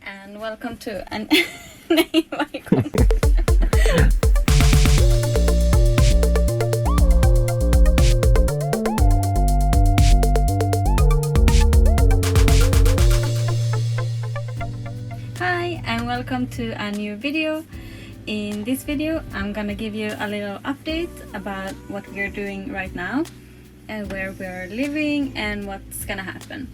Hi and welcome to an Nej, välkommen. Hi and welcome to a new video. In this video I'm gonna give you a little update about what we're doing right now and where we're living and what's gonna happen.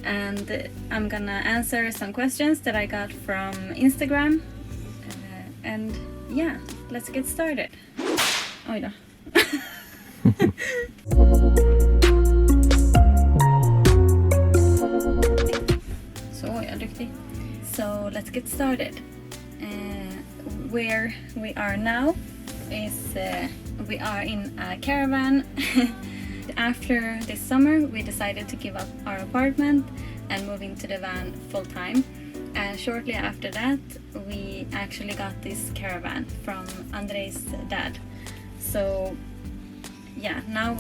And I'm gonna answer some questions that I got from Instagram. And yeah, let's get started. Oj då. Så jag är duktig. So let's get started. Where we are now is we are in a caravan. After this summer we decided to give up our apartment and move into the van full time, and shortly after that we actually got this caravan from Andrej's dad. So yeah, now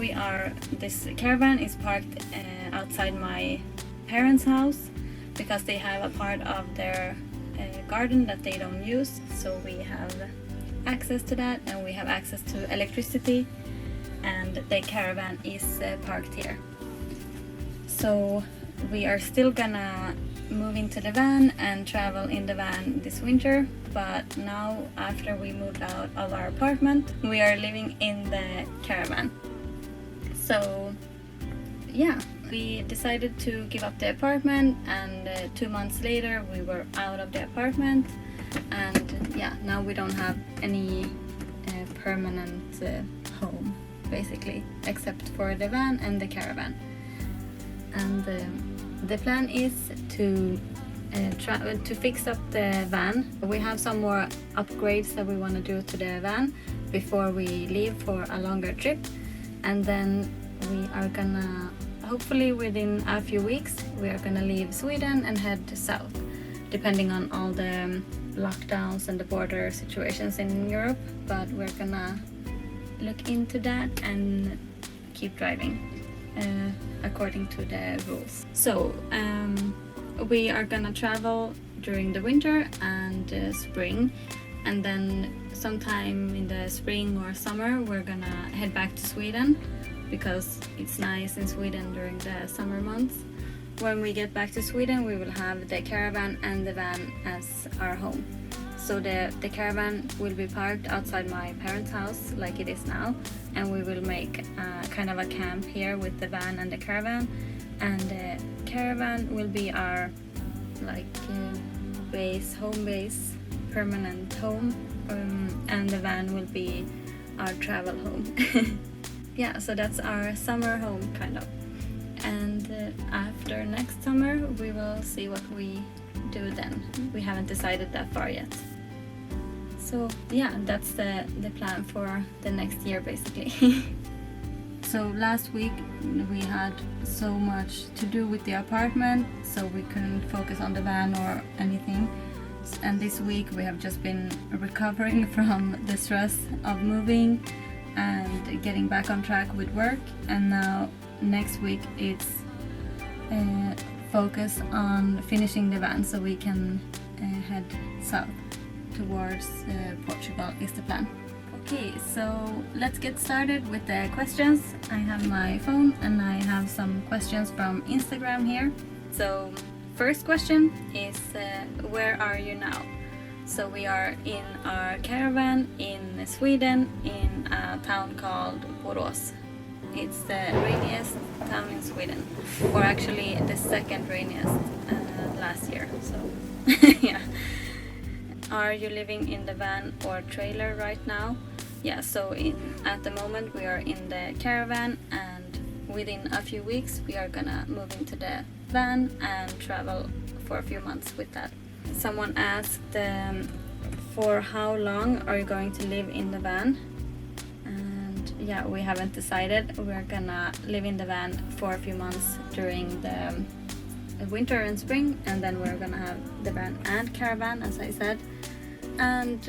this caravan is parked outside my parents' house because they have a part of their garden that they don't use, so we have access to that and we have access to electricity, and the caravan is parked here. So we are still gonna move into the van and travel in the van this winter, but now after we moved out of our apartment we are living in the caravan. So yeah, we decided to give up the apartment, and 2 months later we were out of the apartment, and yeah, now we don't have any permanent home basically, except for the van and the caravan. And the plan is to fix up the van. We have some more upgrades that we want to do to the van before we leave for a longer trip, and then we are gonna, hopefully within a few weeks, we are gonna leave Sweden and head south, depending on all the lockdowns and the border situations in Europe, but we're gonna look into that and keep driving according to the rules. So we are gonna travel during the winter and spring, and then sometime in the spring or summer we're gonna head back to Sweden because it's nice in Sweden during the summer months. When we get back to Sweden we will have the caravan and the van as our home. So the caravan will be parked outside my parents' house like it is now, and we will make kind of a camp here with the van and the caravan, and the caravan will be our home base, permanent home, and the van will be our travel home. Yeah, so that's our summer home kind of. And after next summer we will see what we do then. We haven't decided that far yet. So yeah, that's the plan for the next year basically. So last week we had so much to do with the apartment, so we couldn't focus on the van or anything. And this week we have just been recovering from the stress of moving and getting back on track with work, and now next week it's focus on finishing the van so we can head south towards Portugal is the plan. Okay, so let's get started with the questions. I have my phone and I have some questions from Instagram here. So first question is where are you now? So we are in our caravan in Sweden in a town called Borås. It's the rainiest town in Sweden, or actually the second rainiest last year. So yeah. Are you living in the van or trailer right now? Yeah, so at the moment we are in the caravan, and within a few weeks we are gonna move into the van and travel for a few months with that. Someone asked for how long are you going to live in the van? And yeah, we haven't decided. We're gonna live in the van for a few months during the winter and spring, and then we're gonna have the van and caravan as I said, and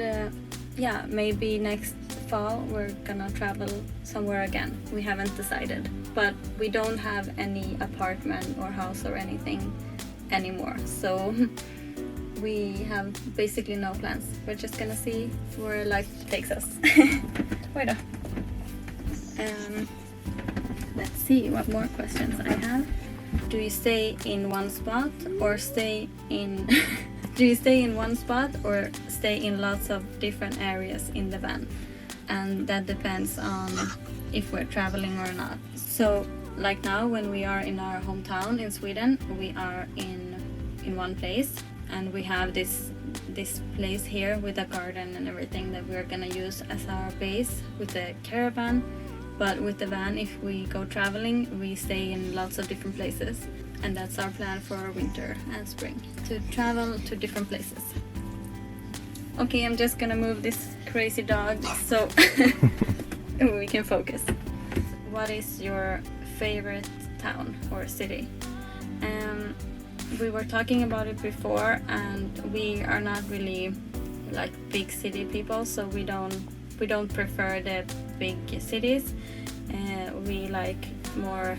yeah, maybe next fall we're gonna travel somewhere again. We haven't decided, but we don't have any apartment or house or anything anymore, so we have basically no plans. We're just gonna see where life takes us. Wait up. Let's see what more questions I have. Do you stay in one spot or stay in do you stay in one spot or stay in lots of different areas in the van? And that depends on if we're traveling or not. So like now when we are in our hometown in Sweden, we are in one place, and we have this place here with a garden and everything that we're gonna use as our base with the caravan. But with the van, if we go traveling, we stay in lots of different places, and that's our plan for winter and spring, to travel to different places. Okay, I'm just gonna move this crazy dog so we can focus. What is your favorite town or city? We were talking about it before, and we are not really like big city people, so we don't prefer the big cities. We like more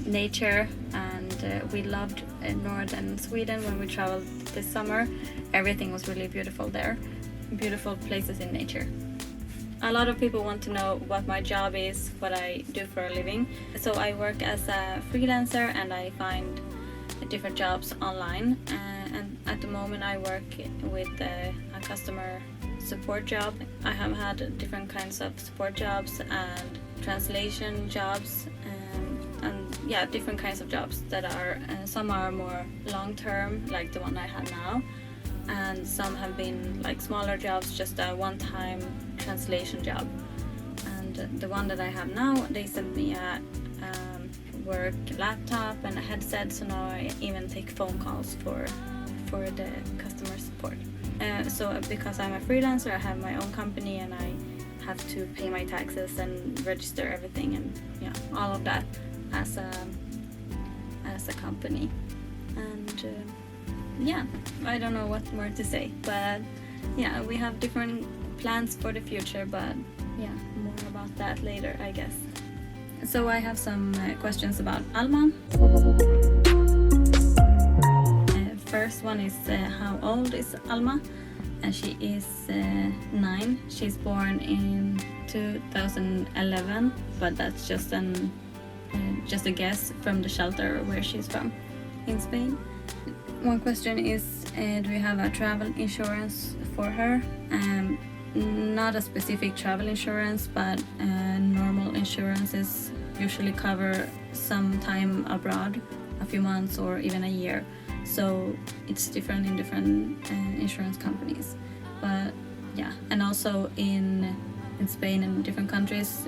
nature, and we loved northern Sweden when we traveled this summer. Everything was really beautiful there. Beautiful places in nature. A lot of people want to know what my job is, what I do for a living. So I work as a freelancer, and I find different jobs online. And at the moment I work with a customer support job. I have had different kinds of support jobs and translation jobs, and yeah, different kinds of jobs that are some are more long term, like the one I have now, and some have been like smaller jobs, just a one-time translation job. And the one that I have now, they sent me a work laptop and a headset, so now I even take phone calls for the customer support. So because I'm a freelancer, I have my own company, and I have to pay my taxes and register everything, and yeah, all of that as a company. And yeah, I don't know what more to say, but yeah, we have different plans for the future, but yeah, more about that later, I guess. So I have some questions about Alma. First one is how old is Alma? And she is 9. She's born in 2011, but that's just a guess from the shelter where she's from in Spain. One question is, do we have a travel insurance for her? Not a specific travel insurance, but normal insurances usually cover some time abroad, a few months or even a year. So it's different in different insurance companies. But yeah, and also in Spain and different countries,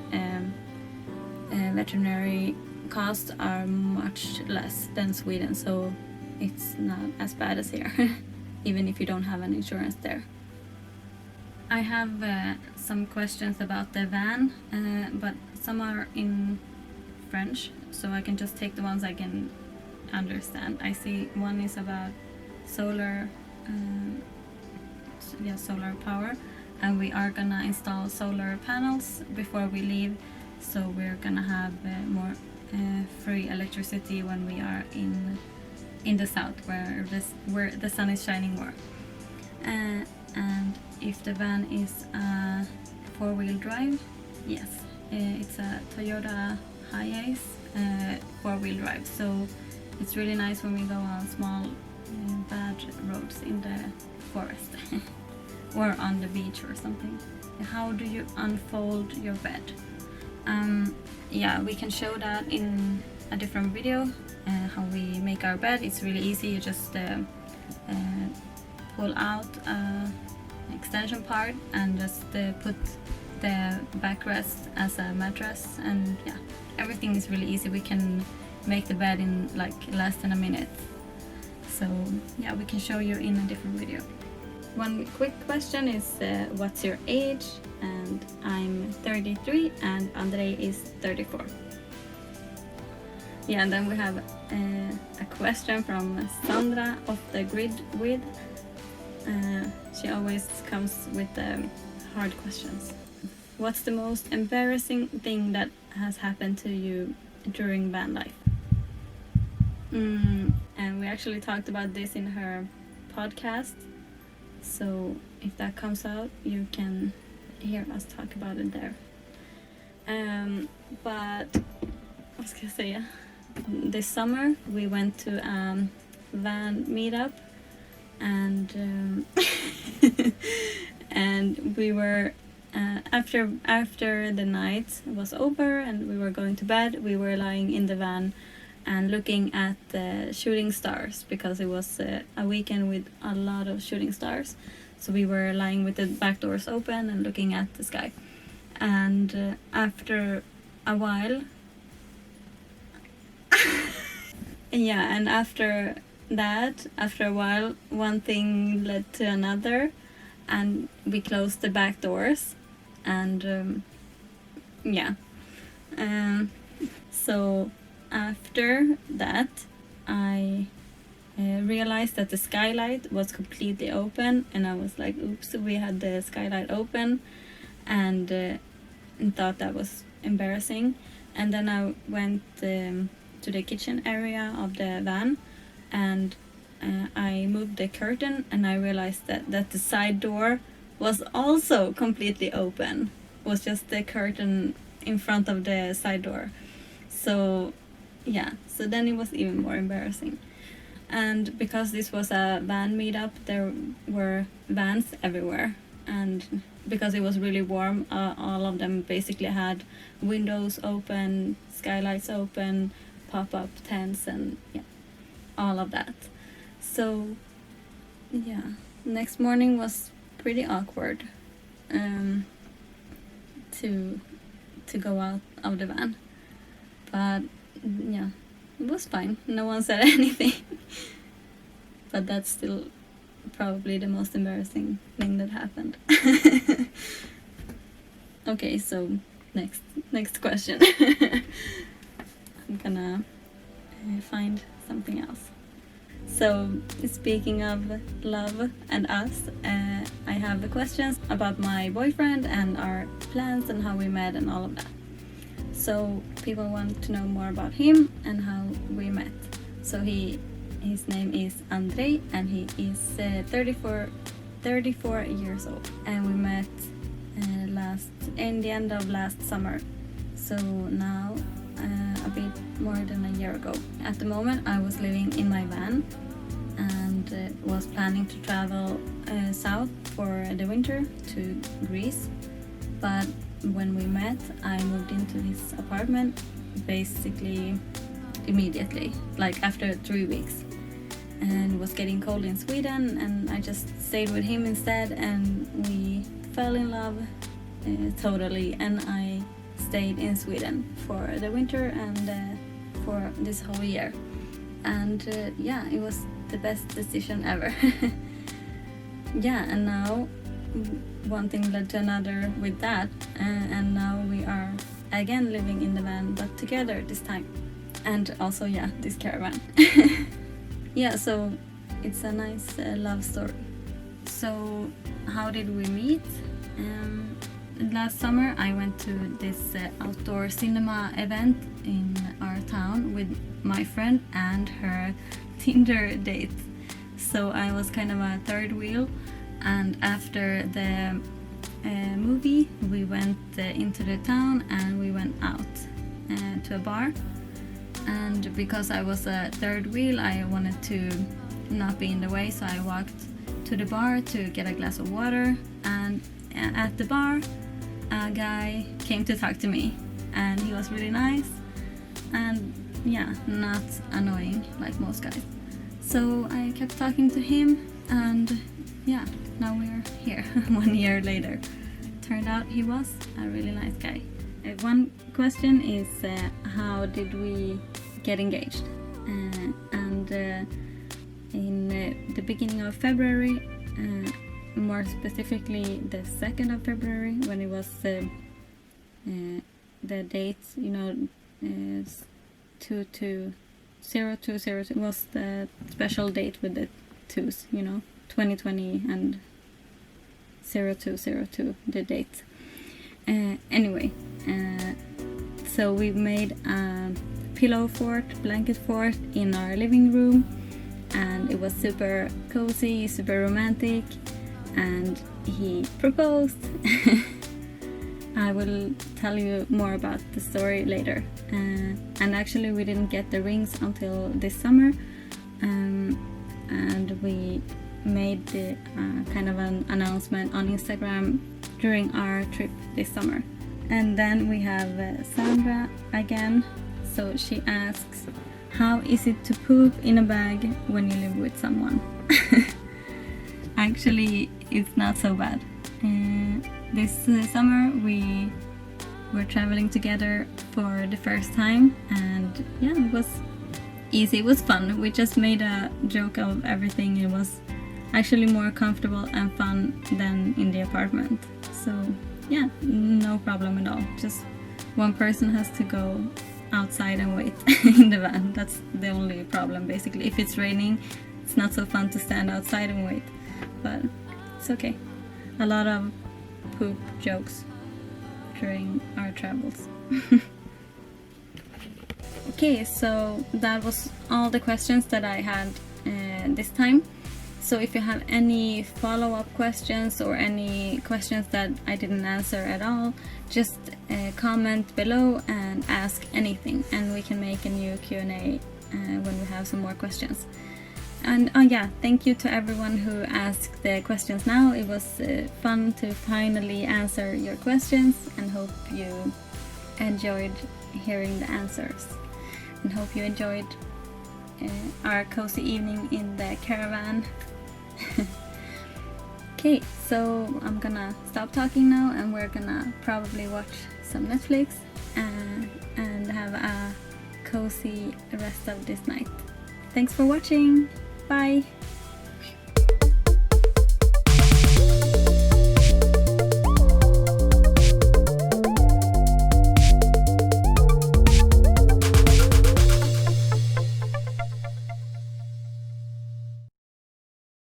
veterinary costs are much less than Sweden, so it's not as bad as here, even if you don't have an insurance there. I have some questions about the van, but some are in French, so I can just take the ones I can understand. I see one is about solar power, and we are gonna install solar panels before we leave, so we're gonna have more free electricity when we are in the south, where the sun is shining more. And if the van is a 4-wheel drive, yes, it's a Toyota Hiace 4-wheel drive, so it's really nice when we go on small bad roads in the forest or on the beach or something. How do you unfold your bed? Yeah, we can show that in a different video, how we make our bed. It's really easy. You just pull out extension part and just put the backrest as a mattress, and yeah, everything is really easy. We can make the bed in like less than a minute. So yeah, we can show you in a different video. One quick question is what's your age? And I'm 33 and Andrej is 34. Yeah, and then we have a question from Sandra of the Grid With. She always comes with hard questions. What's the most embarrassing thing that has happened to you during van life? And we actually talked about this in her podcast. So if that comes out, you can hear us talk about it there. But what was I gonna say? This summer we went to van meetup, and and we were after the night was over and we were going to bed, we were lying in the van and looking at the shooting stars, because it was a weekend with a lot of shooting stars. So we were lying with the back doors open and looking at the sky. And after a while, and after a while, one thing led to another, and we closed the back doors, and so after that, I realized that the skylight was completely open, and I was like, oops, we had the skylight open, and thought that was embarrassing. And then I went to the kitchen area of the van, and I moved the curtain, and I realized that the side door was also completely open. It was just the curtain in front of the side door. So so then it was even more embarrassing. And because this was a van meetup, there were vans everywhere, and because it was really warm, all of them basically had windows open, skylights open, pop-up tents, and all of that. So next morning was pretty awkward to go out of the van, but it was fine. No one said anything. But that's still probably the most embarrassing thing that happened. Okay, so next question. I'm gonna find something else. So, speaking of love and us, I have the questions about my boyfriend and our plans and how we met and all of that. So people want to know more about him and how we met. So his name is Andrej, and he is 34 years old, and we met in the end of last summer. So now a bit more than a year ago. At the moment I was living in my van and was planning to travel south for the winter to Greece, but when we met, I moved into his apartment basically immediately, like after 3 weeks. And it was getting cold in Sweden, and I just stayed with him instead, and we fell in love totally. And I stayed in Sweden for the winter and for this whole year. And it was the best decision ever. And now one thing led to another with that, and now we are again living in the van, but together this time, and also this caravan. So it's a nice love story. So how did we meet? Last summer I went to this outdoor cinema event in our town with my friend and her Tinder date. So I was kind of a third wheel. And after the movie, we went into the town and we went out to a bar. And because I was a third wheel, I wanted to not be in the way, so I walked to the bar to get a glass of water. And at the bar, a guy came to talk to me, and he was really nice and not annoying like most guys. So I kept talking to him, and now we're here 1 year later. Turned out he was a really nice guy. One question is how did we get engaged? And in the beginning of February, more specifically the 2nd of February, when it was the date, 0202 was the special date with the twos, 2020 and 0202, the date. Anyway, so we made a pillow fort, blanket fort in our living room, and it was super cozy, super romantic, and he proposed. I will tell you more about the story later. And actually we didn't get the rings until this summer, and we made the kind of an announcement on Instagram during our trip this summer. And then we have Sandra again. So she asks, how is it to poop in a bag when you live with someone? Actually, it's not so bad. This summer we were traveling together for the first time, and yeah, it was easy, it was fun. We just made a joke of everything. It was actually more comfortable and fun than in the apartment. So yeah, no problem at all. Just one person has to go outside and wait in the van. That's the only problem basically. If it's raining, it's not so fun to stand outside and wait, but it's okay. A lot of poop jokes during our travels. Okay, so that was all the questions that I had this time. So if you have any follow-up questions or any questions that I didn't answer at all, just comment below and ask anything, and we can make a new Q&A when we have some more questions. And yeah, thank you to everyone who asked the questions now. It was fun to finally answer your questions, and hope you enjoyed hearing the answers, and hope you enjoyed our cozy evening in the caravan. Okay, so I'm gonna stop talking now, and we're gonna probably watch some Netflix and have a cozy rest of this night. Thanks for watching. Bye.